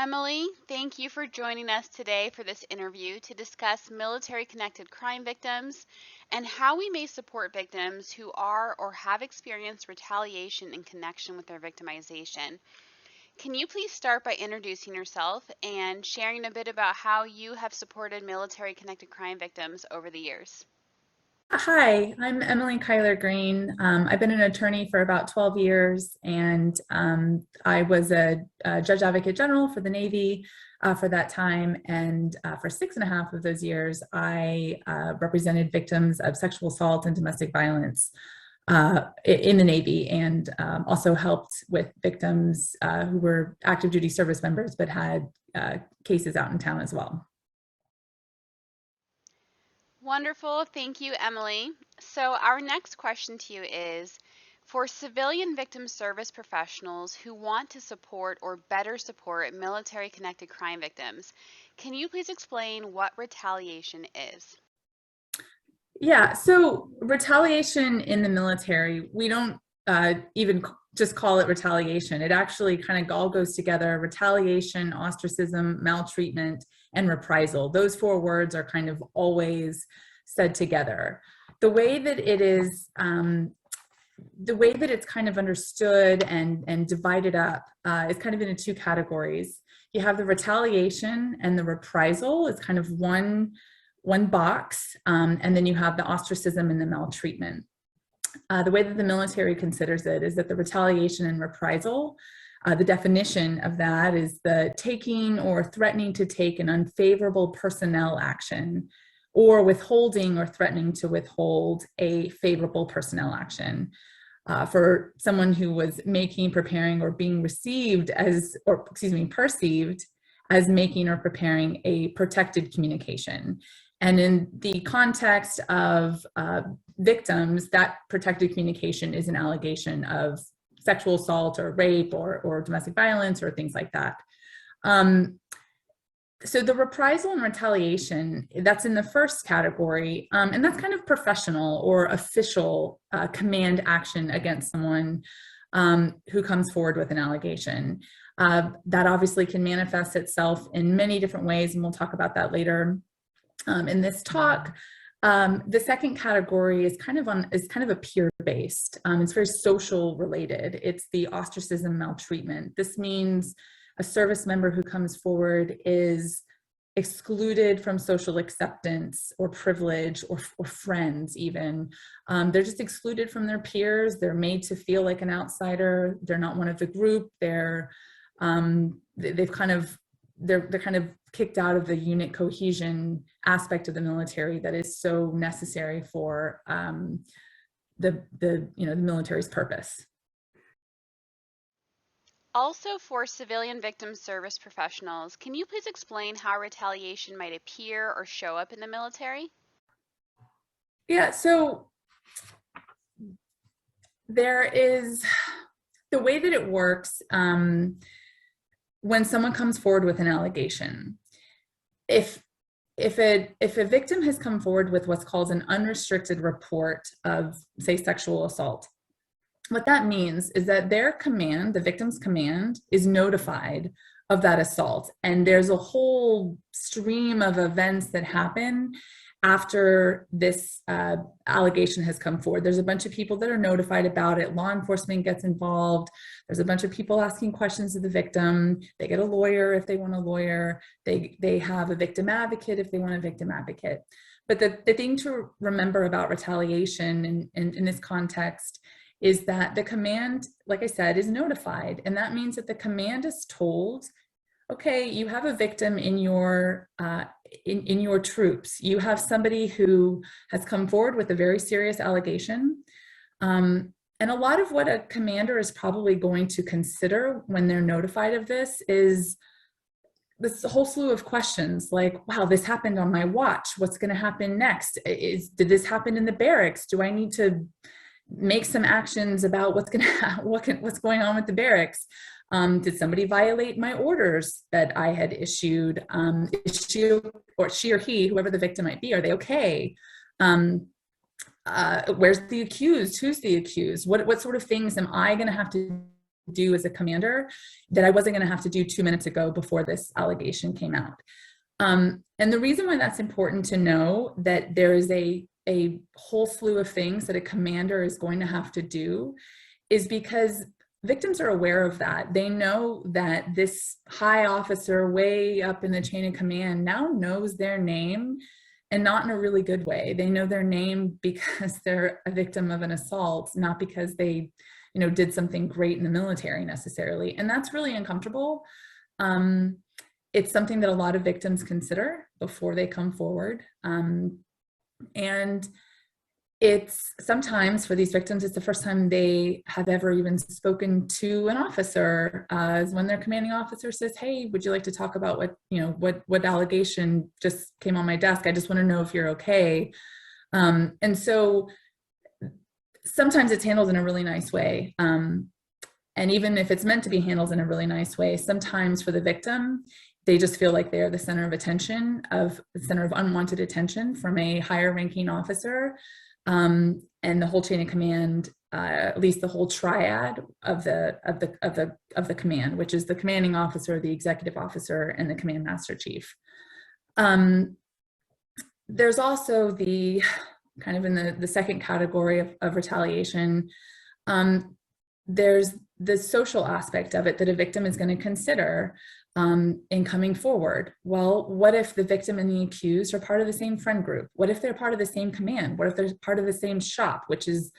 Emily, thank you for joining us today for this interview to discuss military-connected crime victims and how we may support victims who are or have experienced retaliation in connection with their victimization. Can you please start by introducing yourself and sharing a bit about how you have supported military-connected crime victims over the years? Hi, I'm Emily Keiler-Green. I've been an attorney for about 12 years, and I was a judge advocate general for the Navy for that time. And for 6.5 of those years, I represented victims of sexual assault and domestic violence in the Navy, and also helped with victims who were active duty service members but had cases out in town as well. Wonderful. Thank you, Emily. So, our next question to you is for civilian victim service professionals who want to support or better support military connected crime victims, can you please explain what retaliation is? Yeah, so retaliation in the military, we don't even just call it retaliation. It actually kind of all goes together: retaliation, ostracism, maltreatment, and reprisal. Those four words are kind of always said together. The way that it is, the way that it's kind of understood and divided up is kind of into two categories. You have the retaliation, and the reprisal is kind of one box, and then you have the ostracism and the maltreatment. The way that the military considers it is that the retaliation and reprisal, the definition of that is the taking or threatening to take an unfavorable personnel action, or withholding or threatening to withhold a favorable personnel action. For someone who was making, preparing, or being received as, or excuse me, perceived as making or preparing a protected communication. And in the context of victims, that protected communication is an allegation of sexual assault or rape or domestic violence or things like that. So the reprisal and retaliation, that's in the first category, and that's kind of professional or official command action against someone who comes forward with an allegation. That obviously can manifest itself in many different ways, and we'll talk about that later in this talk. The second category is kind of a peer-based. It's very social related. It's the ostracism maltreatment. This means a service member who comes forward is excluded from social acceptance or privilege or friends even. They're just excluded from their peers. They're made to feel like an outsider. They're not one of the group. They're kind of kicked out of the unit cohesion aspect of the military that is so necessary for the military's purpose. Also, for civilian victim service professionals, can you please explain how retaliation might appear or show up in the military? Yeah, so there is the way that it works. When someone comes forward with an allegation, if a victim has come forward with what's called an unrestricted report of, say, sexual assault, what that means is that their command, the victim's command, is notified of that assault. And there's a whole stream of events that happen after this allegation has come forward. There's a bunch of people that are notified about it. Law enforcement gets involved. There's a bunch of people asking questions of the victim. They get a lawyer if they want a lawyer. They have a victim advocate if they want a victim advocate. But the thing to remember about retaliation in this context is that the command, like I said, is notified. And that means that the command is told, okay, you have a victim in your troops. You have somebody who has come forward with a very serious allegation. And a lot of what a commander is probably going to consider when they're notified of this is this whole slew of questions like, wow, this happened on my watch. What's going to happen next? Did this happen in the barracks? Do I need to make some actions about what's going on with the barracks? Did somebody violate my orders that I had issued? Is she or he, whoever the victim might be, are they okay? Where's the accused? Who's the accused? What sort of things am I going to have to do as a commander that I wasn't going to have to do 2 minutes ago before this allegation came out. And the reason why that's important to know that there is a whole slew of things that a commander is going to have to do is because victims are aware of that. They know that this high officer way up in the chain of command now knows their name, and not in a really good way. They know their name because they're a victim of an assault, not because they, did something great in the military necessarily. And that's really uncomfortable. It's something that a lot of victims consider before they come forward. And it's sometimes for these victims, it's the first time they have ever even spoken to an officer, when their commanding officer says, "Hey, would you like to talk about what allegation just came on my desk? I just want to know if you're okay." And so sometimes it's handled in a really nice way. And even if it's meant to be handled in a really nice way, sometimes for the victim, they just feel like they're the center of attention, the center of unwanted attention from a higher ranking officer. And the whole chain of command, at least the whole triad of the command, which is the commanding officer, the executive officer, and the command master chief. There's also the kind of in the second category of retaliation. There's the social aspect of it that a victim is going to consider in coming forward. Well, what if the victim and the accused are part of the same friend group? What if they're part of the same command? What if they're part of the same shop, which is,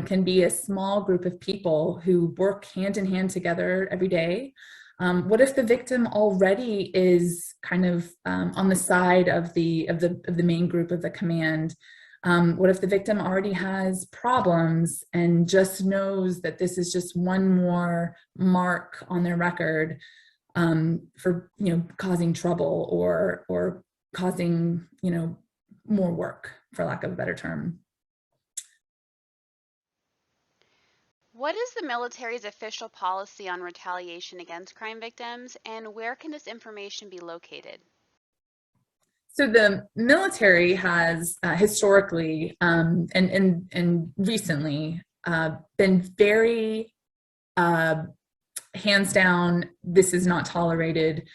can be a small group of people who work hand in hand together every day? What if the victim already is kind of on the side of the main group of the command? What if the victim already has problems and just knows that this is just one more mark on their record for causing trouble or causing more work, for lack of a better term? What is the military's official policy on retaliation against crime victims, and where can this information be located? So the military has historically and recently been very hands down, this is not tolerated.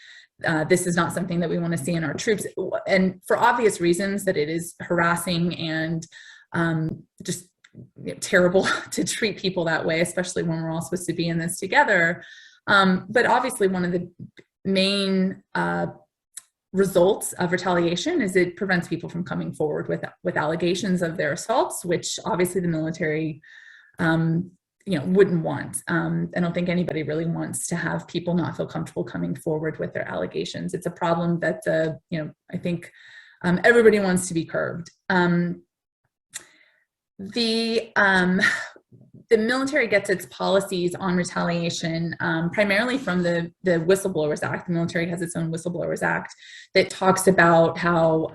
This is not something that we want to see in our troops. And for obvious reasons, that it is harassing and just terrible to treat people that way, especially when we're all supposed to be in this together. But obviously one of the main results of retaliation is it prevents people from coming forward with allegations of their assaults, which obviously the military wouldn't want. I don't think anybody really wants to have people not feel comfortable coming forward with their allegations. It's a problem that I think everybody wants to be curbed. The military gets its policies on retaliation primarily from the Whistleblowers Act. The military has its own Whistleblowers Act that talks about how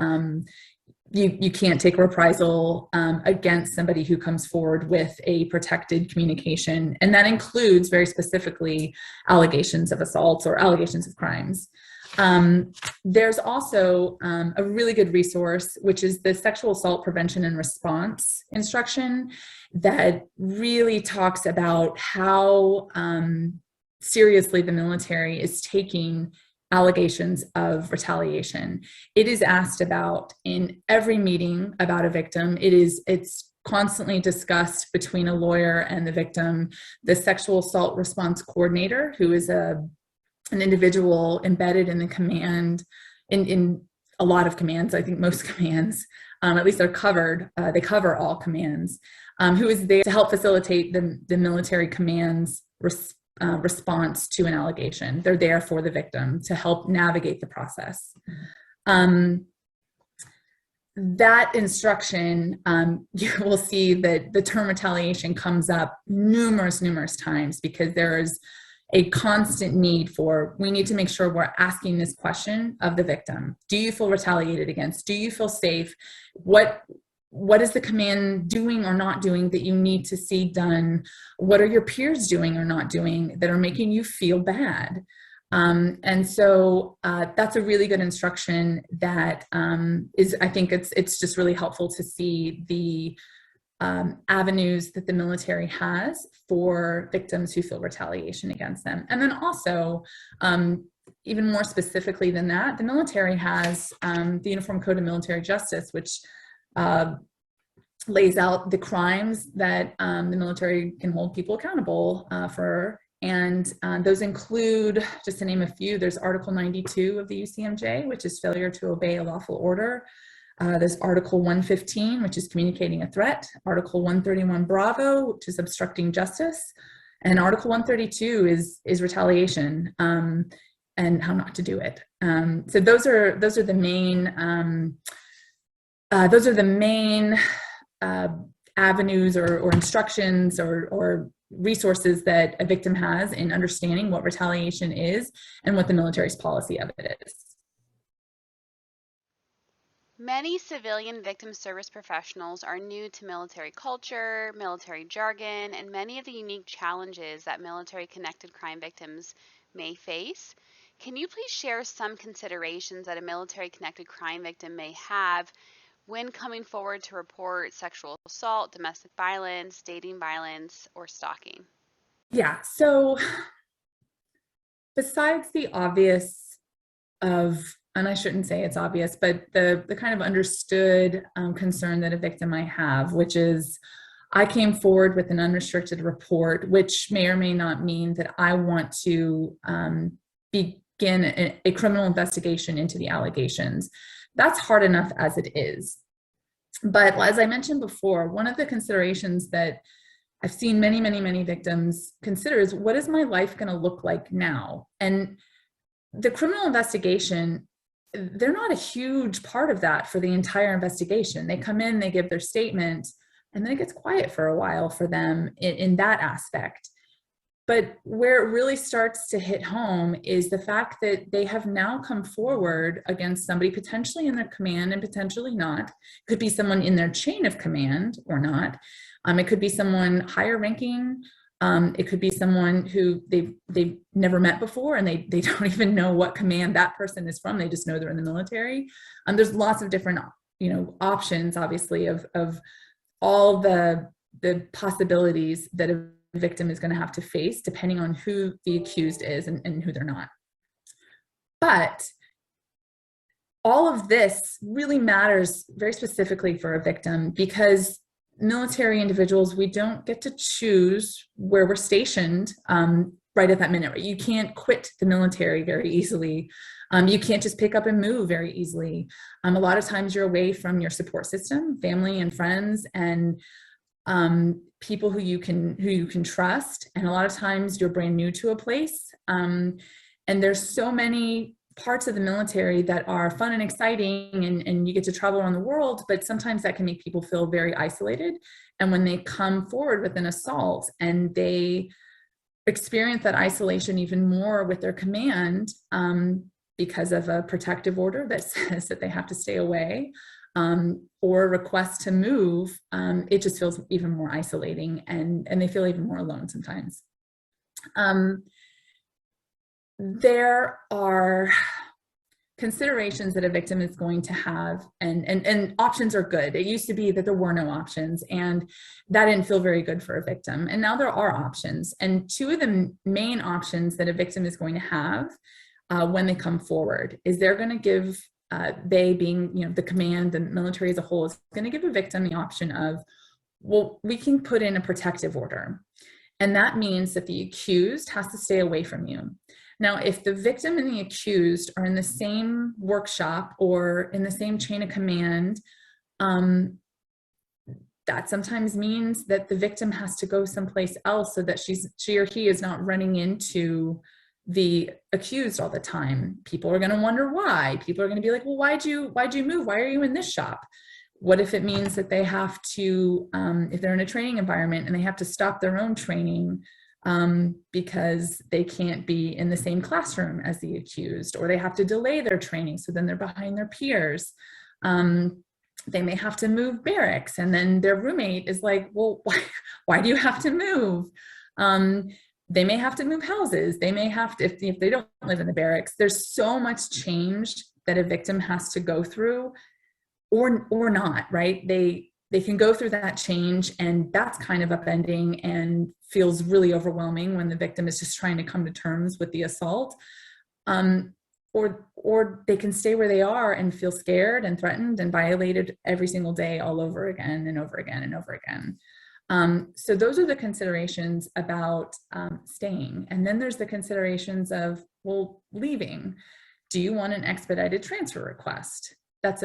you can't take reprisal against somebody who comes forward with a protected communication. And that includes very specifically allegations of assaults or allegations of crimes. There's also a really good resource, which is the Sexual Assault Prevention and Response instruction that really talks about how seriously the military is taking allegations of retaliation. It is asked about in every meeting about a victim. It's constantly discussed between a lawyer and the victim. The sexual assault response coordinator, who is an individual embedded in the command, in a lot of commands, I think most commands, at least they're covered, they cover all commands, who is there to help facilitate the military command's response to an allegation. They're there for the victim to help navigate the process. That instruction, you will see that the term retaliation comes up numerous times because there is a constant need we need to make sure we're asking this question of the victim. Do you feel retaliated against? Do you feel safe? What is the command doing or not doing that you need to see done? What are your peers doing or not doing that are making you feel bad? And so that's a really good instruction that I think it's just really helpful to see avenues that the military has for victims who feel retaliation against them. And then also, even more specifically than that, the military has the Uniform Code of Military Justice, which lays out the crimes that the military can hold people accountable for. And those include, just to name a few, there's Article 92 of the UCMJ, which is failure to obey a lawful order. There's Article 115, which is communicating a threat. Article 131 Bravo, which is obstructing justice. And Article 132 is retaliation, and how not to do it. So those are the main avenues or instructions or resources that a victim has in understanding what retaliation is and what the military's policy of it is. Many civilian victim service professionals are new to military culture, military jargon, and many of the unique challenges that military-connected crime victims may face. Can you please share some considerations that a military-connected crime victim may have when coming forward to report sexual assault, domestic violence, dating violence, or stalking? Yeah, so besides the obvious of, and I shouldn't say it's obvious, but the kind of understood concern that a victim might have, which is, I came forward with an unrestricted report, which may or may not mean that I want to begin a criminal investigation into the allegations. That's hard enough as it is. But as I mentioned before, one of the considerations that I've seen many victims consider is, what is my life going to look like now? And the criminal investigation, they're not a huge part of that for the entire investigation. They come in, they give their statement, and then it gets quiet for a while for them in that aspect. But where it really starts to hit home is the fact that they have now come forward against somebody potentially in their command and potentially not. It could be someone in their chain of command or not. It could be someone higher ranking. It could be someone who they've never met before, and they don't even know what command that person is from. They just know they're in the military. There's lots of different options, obviously, of all the possibilities that a victim is going to have to face depending on who the accused is and who they're not. But all of this really matters very specifically for a victim, because military individuals, we don't get to choose where we're stationed right at that minute. Right? You can't quit the military very easily. You can't just pick up and move very easily. A lot of times you're away from your support system, family and friends, and people who you can trust. And a lot of times you're brand new to a place. And there's so many parts of the military that are fun and exciting, and you get to travel around the world, but sometimes that can make people feel very isolated. And when they come forward with an assault and they experience that isolation even more with their command, because of a protective order that says that they have to stay away, or a request to move, it just feels even more isolating, and they feel even more alone sometimes. There are considerations that a victim is going to have, and options are good. It used to be that there were no options, and that didn't feel very good for a victim. And now there are options. And two of the main options that a victim is going to have when they come forward is they're going to give, they being the command, the military as a whole, is going to give a victim the option of, well, we can put in a protective order. And that means that the accused has to stay away from you. Now, if the victim and the accused are in the same workshop or in the same chain of command, that sometimes means that the victim has to go someplace else so that she or he is not running into the accused all the time. People are going to wonder why. People are going to be like, well, why'd you move? Why are you in this shop? What if it means that they have to, if they're in a training environment and they have to stop their own training because they can't be in the same classroom as the accused, or they have to delay their training, so then they're behind their peers. They may have to move barracks, and then their roommate is like, well, why do you have to move? They may have to move houses. They may have to, if they don't live in the barracks. There's so much change that a victim has to go through, or not, right? they can go through that change, and that's kind of upending and feels really overwhelming when the victim is just trying to come to terms with the assault. Or they can stay where they are and feel scared and threatened and violated every single day, all over again and over again and over again. So those are the considerations about staying. And then there's the considerations of, well, leaving. Do you want an expedited transfer request? It's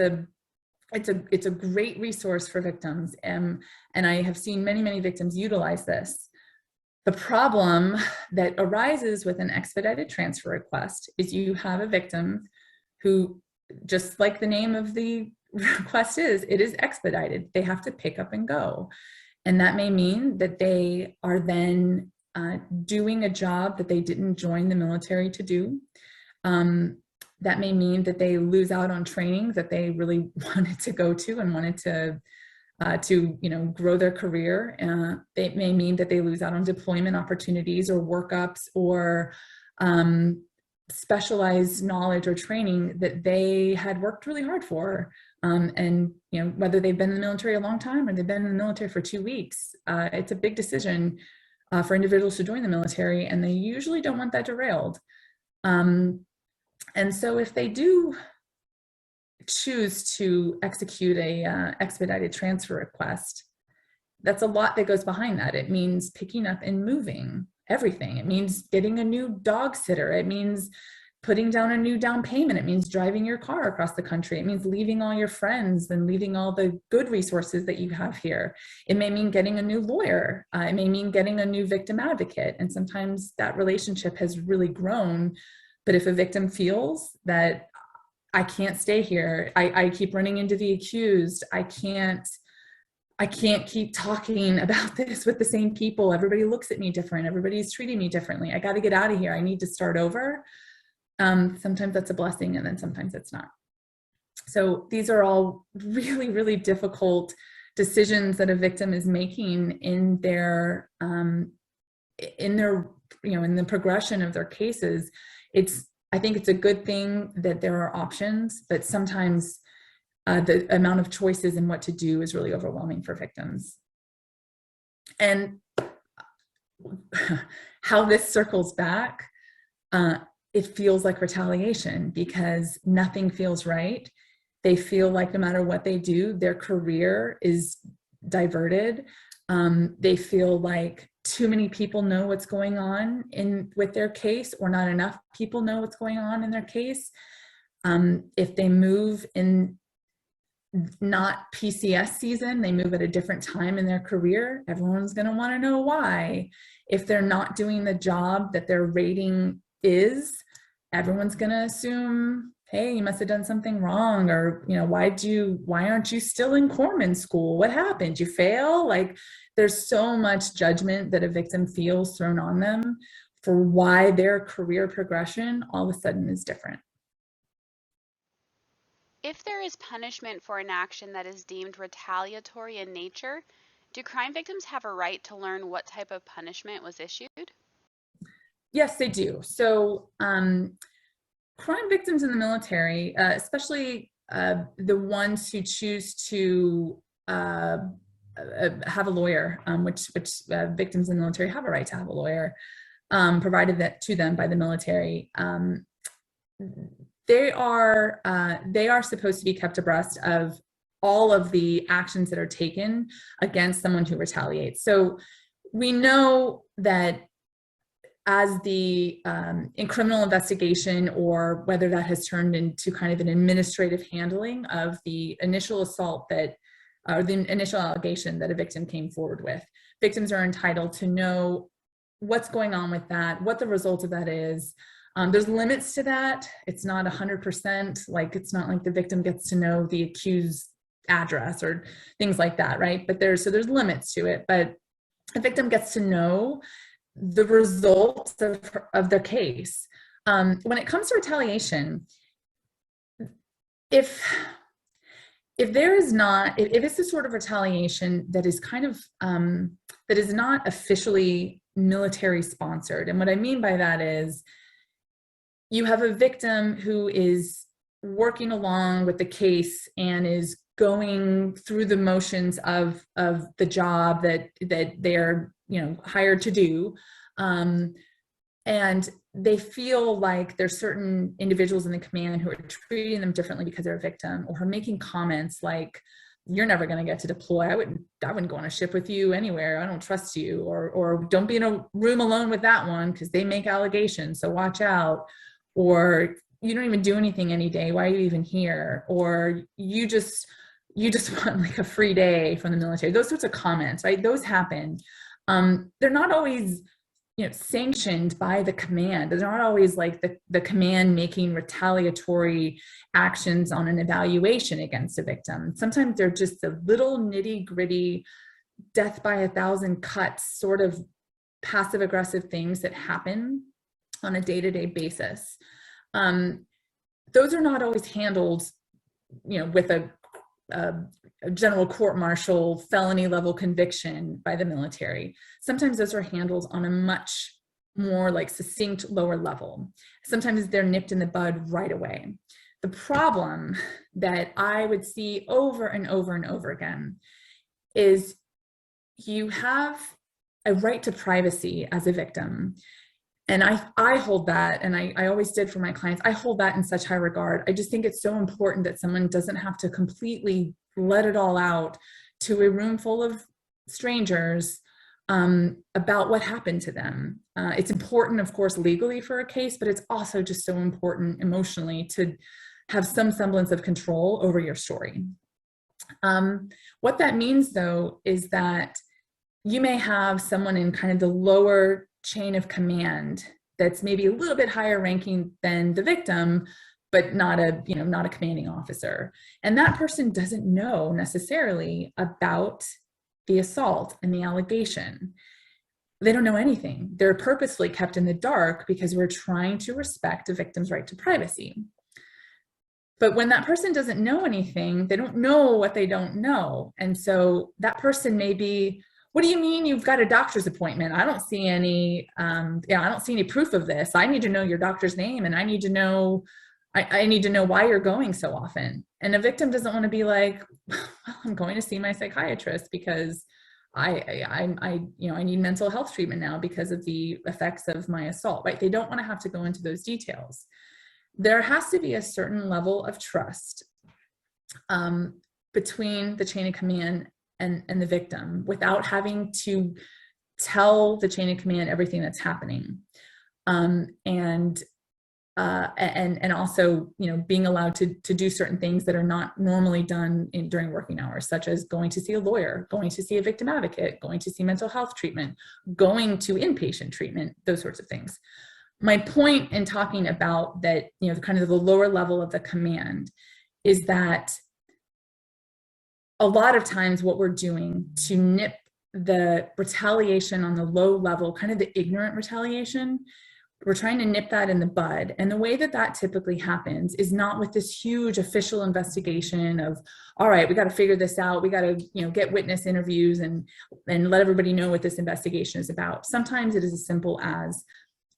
a great resource for victims. And I have seen many victims utilize this. The problem that arises with an expedited transfer request is you have a victim who, just like the name of the request is, it is expedited. They have to pick up and go. And that may mean that they are then doing a job that they didn't join the military to do. That may mean that they lose out on training that they really wanted to go to and wanted to grow their career. It may mean that they lose out on deployment opportunities or workups or specialized knowledge or training that they had worked really hard for. And whether they've been in the military a long time or they've been in the military for 2 weeks, it's a big decision for individuals to join the military, and they usually don't want that derailed. And so if they do choose to execute a expedited transfer request, that's a lot that goes behind that. It means picking up and moving everything. It means getting a new dog sitter. It means putting down a new down payment. It means driving your car across the country. It means leaving all your friends and leaving all the good resources that you have here. It may mean getting a new lawyer. It may mean getting a new victim advocate. And sometimes that relationship has really grown. But if a victim feels that I can't stay here, I keep running into the accused, I can't keep talking about this with the same people, everybody looks at me different, everybody's treating me differently, I got to get out of here, I need to start over. Sometimes that's a blessing, and then sometimes it's not. So these are all really difficult decisions that a victim is making in their in the progression of their cases. I think it's a good thing that there are options, but sometimes the amount of choices and what to do is really overwhelming for victims. And how this circles back, it feels like retaliation because nothing feels right. They feel like no matter what they do, their career is diverted. They feel like too many people know what's going on with their case, or not enough people know what's going on in their case. If they move in not PCS season, they move at a different time in their career, everyone's going to want to know why. If they're not doing the job that their rating is, everyone's going to assume, hey, you must have done something wrong, or why aren't you still in corpsman school? What happened? You fail? Like, there's so much judgment that a victim feels thrown on them for why their career progression all of a sudden is different. If there is punishment for an action that is deemed retaliatory in nature, do crime victims have a right to learn what type of punishment was issued? Yes, they do. So crime victims in the military, especially the ones who choose to have a lawyer, which victims in the military have a right to have a lawyer, provided that to them by the military. They are supposed to be kept abreast of all of the actions that are taken against someone who retaliates. So we know that as in criminal investigation, or whether that has turned into kind of an administrative handling of the initial assault or the initial allegation that a victim came forward with, victims are entitled to know what's going on with that, what the result of that is. There's limits to that. It's not 100%, like it's not like the victim gets to know the accused address or things like that, right? But there's limits to it, but a victim gets to know the results of their case. When it comes to retaliation, if it's a sort of retaliation that is kind of that is not officially military sponsored, and what I mean by that is you have a victim who is working along with the case and is going through the motions of the job that they're hired to do, and they feel like there's certain individuals in the command who are treating them differently because they're a victim, or are making comments like, you're never going to get to deploy. I wouldn't go on a ship with you anywhere. I don't trust you. Or don't be in a room alone with that one because they make allegations, so watch out. Or you don't even do anything any day. Why are you even here? Or you just want like a free day from the military. Those sorts of comments, right? Those happen. They're not always sanctioned by the command. They're not always like the command making retaliatory actions on an evaluation against a victim. Sometimes they're just the little nitty gritty, death by 1,000 cuts sort of passive aggressive things that happen on a day-to-day basis. Those are not always handled, with a general court-martial felony level conviction by the military. Sometimes those are handled on a much more like succinct lower level. Sometimes they're nipped in the bud right away. The problem that I would see over and over and over again is you have a right to privacy as a victim. And I hold that, and I always did for my clients, I hold that in such high regard. I just think it's so important that someone doesn't have to completely let it all out to a room full of strangers about what happened to them. It's important, of course, legally for a case, but it's also just so important emotionally to have some semblance of control over your story. What that means, though, is that you may have someone in kind of the lower chain of command that's maybe a little bit higher ranking than the victim, but not a commanding officer. And that person doesn't know necessarily about the assault and the allegation. They don't know anything. They're purposely kept in the dark because we're trying to respect a victim's right to privacy. But when that person doesn't know anything, they don't know what they don't know. And so that person may be, what do you mean you've got a doctor's appointment? I don't see any, I don't see any proof of this. I need to know your doctor's name, and I need to know why you're going so often. And a victim doesn't want to be like, well, I'm going to see my psychiatrist because I need mental health treatment now because of the effects of my assault, right? They don't want to have to go into those details. There has to be a certain level of trust between the chain of command and the victim without having to tell the chain of command everything that's happening. And also, being allowed to do certain things that are not normally done during working hours, such as going to see a lawyer, going to see a victim advocate, going to see mental health treatment, going to inpatient treatment, those sorts of things. My point in talking about that, kind of the lower level of the command is that a lot of times what we're doing to nip the retaliation on the low level, kind of the ignorant retaliation, we're trying to nip that in the bud. And the way that that typically happens is not with this huge official investigation of, all right, we got to figure this out. We got to, get witness interviews and let everybody know what this investigation is about. Sometimes it is as simple as,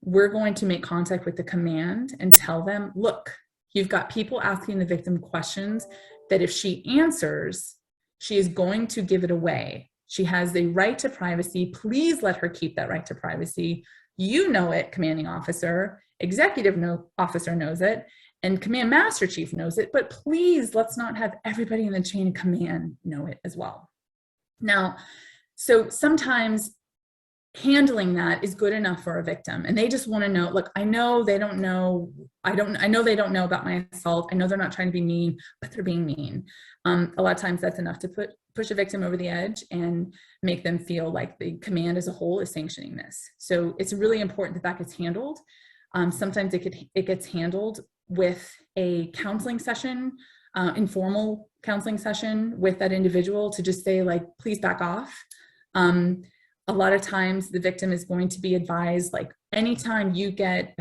we're going to make contact with the command and tell them, look, you've got people asking the victim questions that if she answers, she is going to give it away. She has the right to privacy. Please let her keep that right to privacy. You know it, commanding officer, executive officer knows it, and command master chief knows it, but please let's not have everybody in the chain of command know it as well. Now, so sometimes handling that is good enough for a victim, and they just want to know, look, I know they don't know, I know they don't know about my assault. I know they're not trying to be mean, but they're being mean. A lot of times that's enough to push a victim over the edge and make them feel like the command as a whole is sanctioning this. So it's really important that gets handled. Sometimes it gets handled with a counseling session, informal counseling session with that individual to just say, like, please back off. A lot of times the victim is going to be advised, like, anytime you get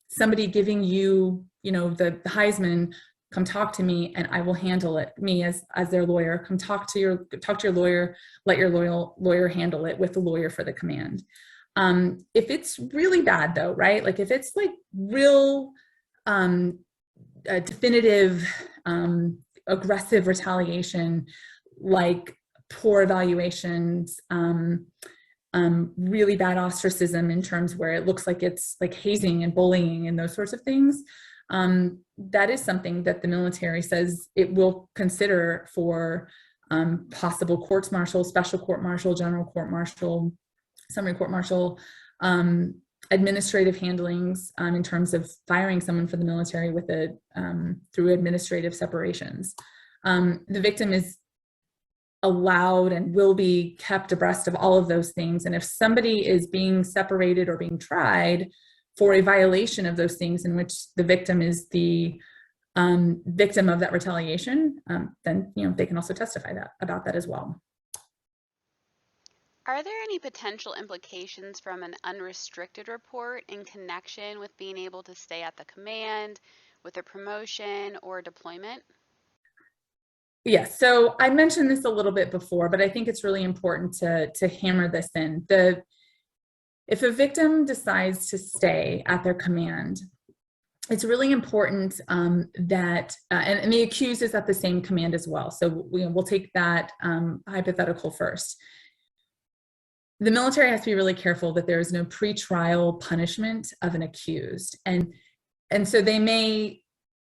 somebody giving you, the Heisman, come talk to me and I will handle it. Me as their lawyer, come talk to your lawyer, let your lawyer handle it with the lawyer for the command. If it's really bad though, right? Like if it's like real definitive aggressive retaliation, like poor evaluations, really bad ostracism in terms where it looks like it's like hazing and bullying and those sorts of things. That is something that the military says it will consider for possible courts-martial, special court-martial, general court-martial, summary court-martial, administrative handlings in terms of firing someone for the military with through administrative separations. The victim is allowed and will be kept abreast of all of those things. And if somebody is being separated or being tried for a violation of those things in which the victim is the victim of that retaliation, then they can also testify about that as well. Are there any potential implications from an unrestricted report in connection with being able to stay at the command, with a promotion or deployment? Yes, so I mentioned this a little bit before, but I think it's really important to hammer this in. If a victim decides to stay at their command, it's really important that, and the accused is at the same command as well. So we'll take that hypothetical first. The military has to be really careful that there is no pretrial punishment of an accused. And so they may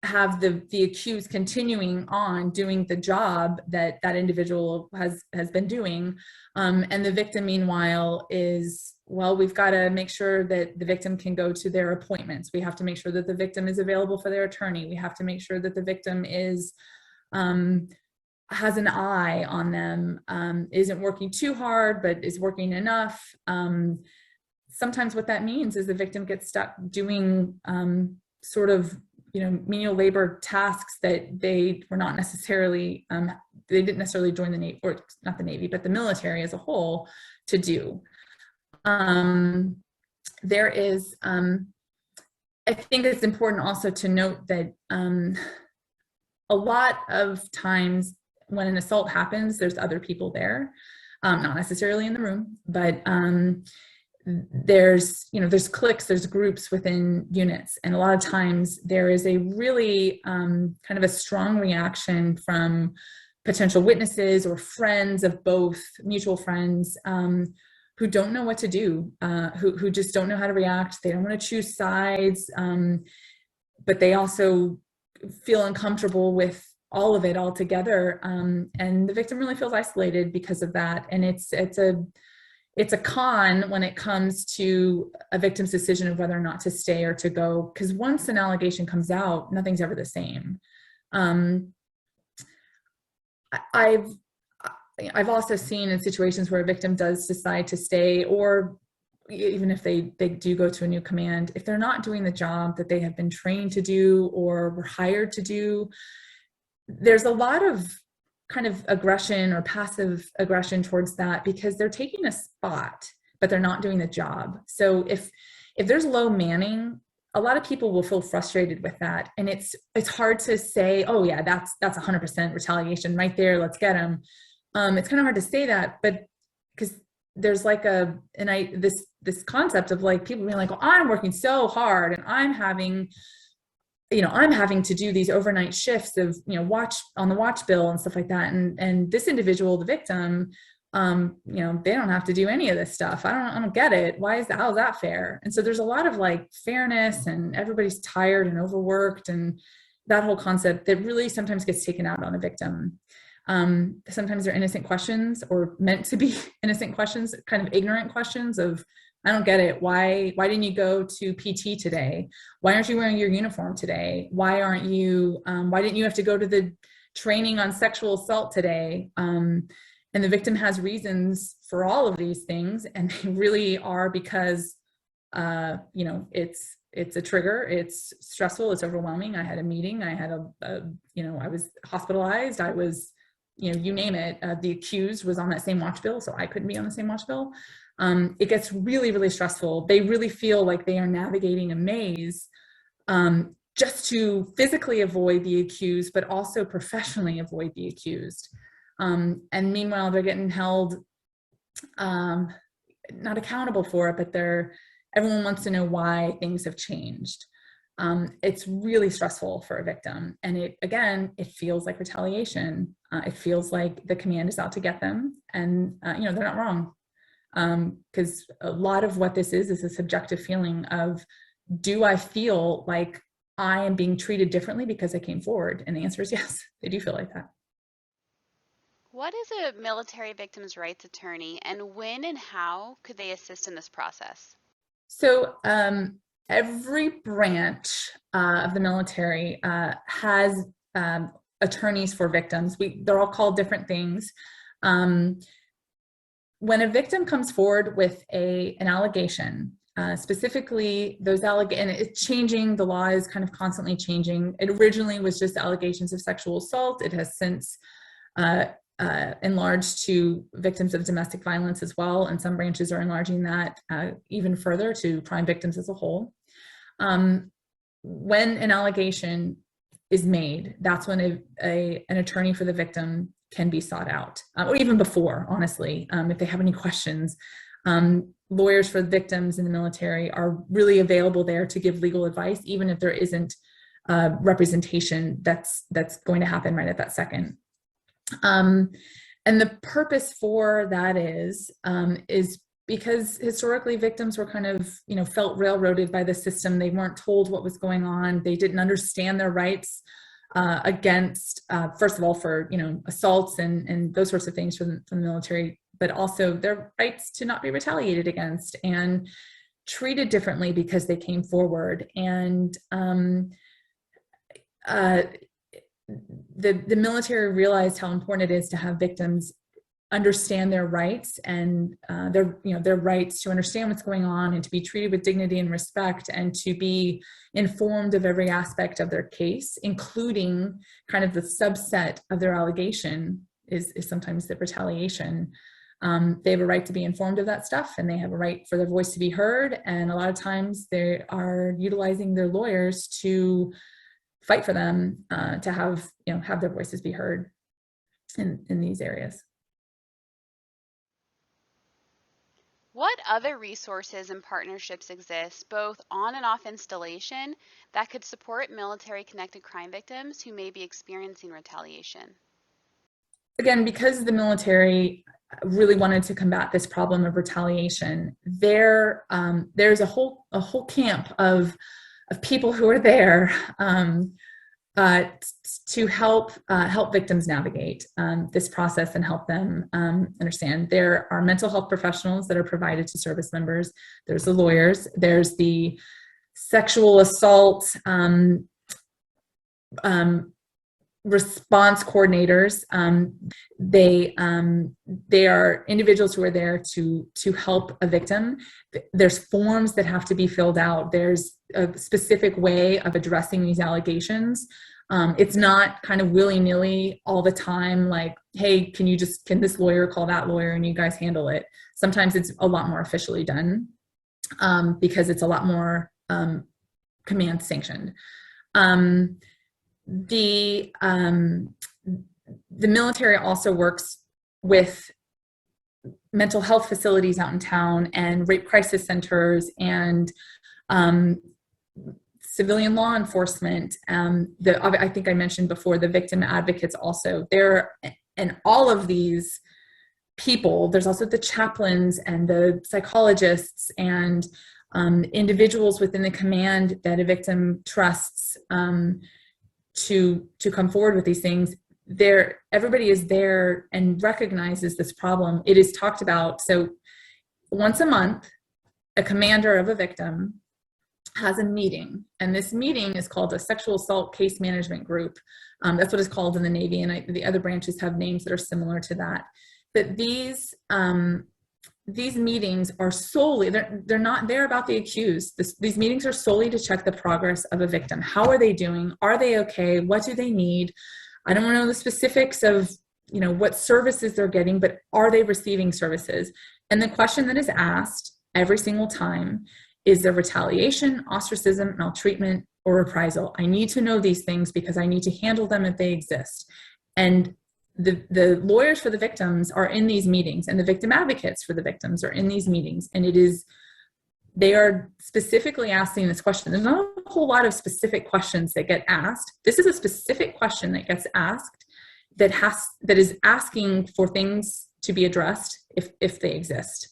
have the accused continuing on doing the job that that individual has been doing. And the victim, meanwhile, is, well, we've got to make sure that the victim can go to their appointments. We have to make sure that the victim is available for their attorney. We have to make sure that the victim is has an eye on them, isn't working too hard, but is working enough. Sometimes what that means is the victim gets stuck doing sort of menial labor tasks that they were not necessarily, they didn't necessarily join the Navy, or not the Navy, but the military as a whole to do. There is, I think it's important also to note that a lot of times when an assault happens, there's other people there, not necessarily in the room, but there's cliques, there's groups within units, and a lot of times there is a really kind of a strong reaction from potential witnesses or friends of both, mutual friends, who don't know what to do, who just don't know how to react. They don't want to choose sides, but they also feel uncomfortable with all of it all together, and the victim really feels isolated because of that. And it's a con when it comes to a victim's decision of whether or not to stay or to go, because once an allegation comes out, nothing's ever the same. I've also seen in situations where a victim does decide to stay, or even if they do go to a new command, if they're not doing the job that they have been trained to do or were hired to do, there's a lot of kind of aggression or passive aggression towards that, because they're taking a spot, but they're not doing the job. So if there's low manning, a lot of people will feel frustrated with that. And it's hard to say, oh yeah, that's 100% retaliation right there, let's get them. It's kind of hard to say that, but because there's like this concept of like people being like, well, I'm working so hard and I'm having to do these overnight shifts of, watch on the watch bill and stuff like that. And this individual, the victim, they don't have to do any of this stuff. I don't get it. How is that fair? And so there's a lot of like fairness, and everybody's tired and overworked, and that whole concept that really sometimes gets taken out on a victim. Sometimes they're innocent questions, or meant to be innocent questions, kind of ignorant questions of, I don't get it. Why didn't you go to PT today? Why aren't you wearing your uniform today? Why didn't you have to go to the training on sexual assault today? And the victim has reasons for all of these things, and they really are because, it's a trigger. It's stressful. It's overwhelming. I had a meeting. I had I was hospitalized. I was, you name it. The accused was on that same watch bill, so I couldn't be on the same watch bill. It gets really, really stressful. They really feel like they are navigating a maze, just to physically avoid the accused, but also professionally avoid the accused. And meanwhile, they're getting held, not accountable for it, but everyone wants to know why things have changed. it's really stressful for a victim. And it feels like retaliation. It feels like the command is out to get them, and they're not wrong. Because a lot of what this is a subjective feeling of, do I feel like I am being treated differently because I came forward? And the answer is yes, they do feel like that. What is a military victims' rights attorney, and when and how could they assist in this process? So every branch of the military has attorneys for victims. They're all called different things. When a victim comes forward with an allegation, specifically those allegations, and it's changing, the law is kind of constantly changing. It originally was just allegations of sexual assault. It has since enlarged to victims of domestic violence as well, and some branches are enlarging that even further to crime victims as a whole. When an allegation is made, that's when an attorney for the victim can be sought out, or even before, honestly, if they have any questions. Lawyers for victims in the military are really available there to give legal advice, even if there isn't representation that's going to happen right at that second. And the purpose for that is because historically victims were kind of, felt railroaded by the system. They weren't told what was going on. They didn't understand their rights against, first of all, for, assaults and those sorts of things from the military, but also their rights to not be retaliated against and treated differently because they came forward. And the military realized how important it is to have victims understand their rights and their rights to understand what's going on and to be treated with dignity and respect and to be informed of every aspect of their case, including kind of the subset of their allegation is sometimes the retaliation. They have a right to be informed of that stuff, and they have a right for their voice to be heard. And a lot of times they are utilizing their lawyers to fight for them to have their voices be heard in these areas. What other resources and partnerships exist, both on and off installation, that could support military-connected crime victims who may be experiencing retaliation? Again, because the military really wanted to combat this problem of retaliation, there's a whole camp of people who are there to help victims navigate this process and help them understand. There are mental health professionals that are provided to service members. There's the lawyers. There's the sexual assault response coordinators. They are individuals who are there to help a victim. There's forms that have to be filled out. There's a specific way of addressing these allegations. It's not kind of willy-nilly all the time, like, hey, can this lawyer call that lawyer and you guys handle it? Sometimes it's a lot more officially done because it's a lot more command sanctioned. The military also works with mental health facilities out in town and rape crisis centers and civilian law enforcement. I think I mentioned before, the victim advocates also there, and all of these people. There's also the chaplains and the psychologists and individuals within the command that a victim trusts to come forward with these things. Everybody is there and recognizes this problem. It is talked about. So once a month, a commander of a victim has a meeting, and this meeting is called a sexual assault case management group. That's what it's called in the Navy, and the other branches have names that are similar to that. But these meetings are solely, they're not there about the accused. These meetings are solely to check the progress of a victim. How are they doing? Are they okay? What do they need? I don't want to know the specifics of what services they're getting, but are they receiving services? And the question that is asked every single time is there retaliation, ostracism, maltreatment, or reprisal? I need to know these things because I need to handle them if they exist. And the lawyers for the victims are in these meetings, and the victim advocates for the victims are in these meetings. And they are specifically asking this question. There's not a whole lot of specific questions that get asked. This is a specific question that gets asked that is asking for things to be addressed if they exist.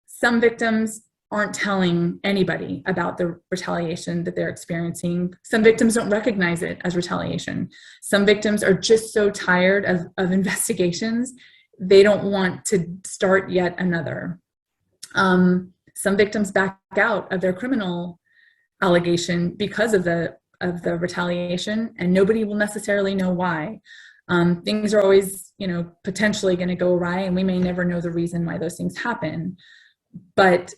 Some victims aren't telling anybody about the retaliation that they're experiencing. Some victims don't recognize it as retaliation. Some victims are just so tired of investigations, they don't want to start yet another. Some victims back out of their criminal allegation because of the retaliation, and nobody will necessarily know why. Things are always, potentially going to go awry, and we may never know the reason why those things happen. But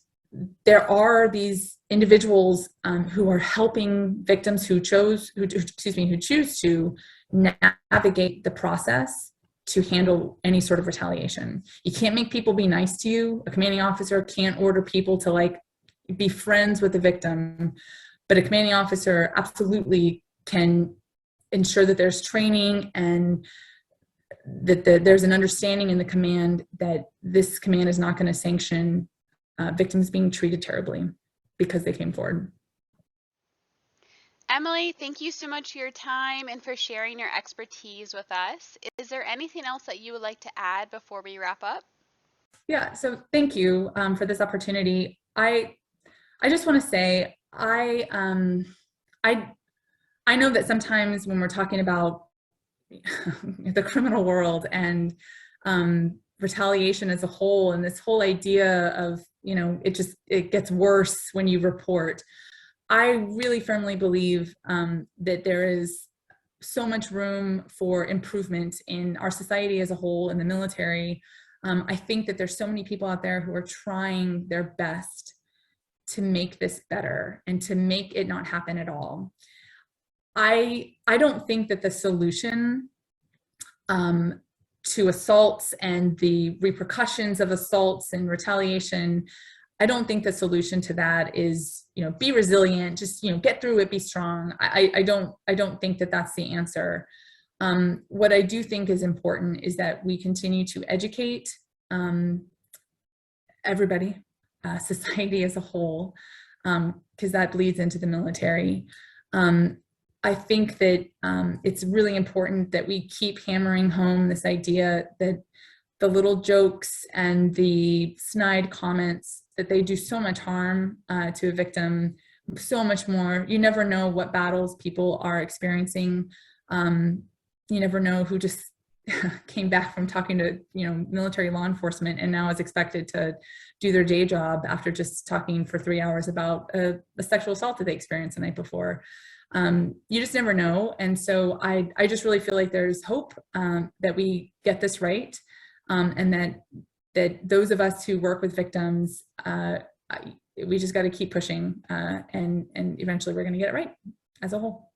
there are these individuals who are helping victims who choose to navigate the process to handle any sort of retaliation. You can't make people be nice to you. A commanding officer can't order people to be friends with the victim, but a commanding officer absolutely can ensure that there's training and that there's an understanding in the command that this command is not going to sanction victims being treated terribly because they came forward. Emily, thank you so much for your time and for sharing your expertise with us. Is there anything else that you would like to add before we wrap up? Yeah, so thank you for this opportunity. I just want to say I know that sometimes when we're talking about the criminal world and retaliation as a whole, and this whole idea of it gets worse when you report. I really firmly believe that there is so much room for improvement in our society as a whole, in the military. I think that there's so many people out there who are trying their best to make this better and to make it not happen at all. I don't think that the solution to assaults and the repercussions of assaults and retaliation, I don't think the solution to that is, be resilient, just, get through it, be strong. I don't think that that's the answer. What I do think is important is that we continue to educate everybody, society as a whole, because that bleeds into the military. I think that it's really important that we keep hammering home this idea that the little jokes and the snide comments, that they do so much harm to a victim, so much more. You never know what battles people are experiencing. You never know who just came back from talking to military law enforcement and now is expected to do their day job after just talking for 3 hours about a sexual assault that they experienced the night before. You just never know. And so I just really feel like there's hope that we get this right, and that those of us who work with victims, we just got to keep pushing, and eventually we're going to get it right as a whole.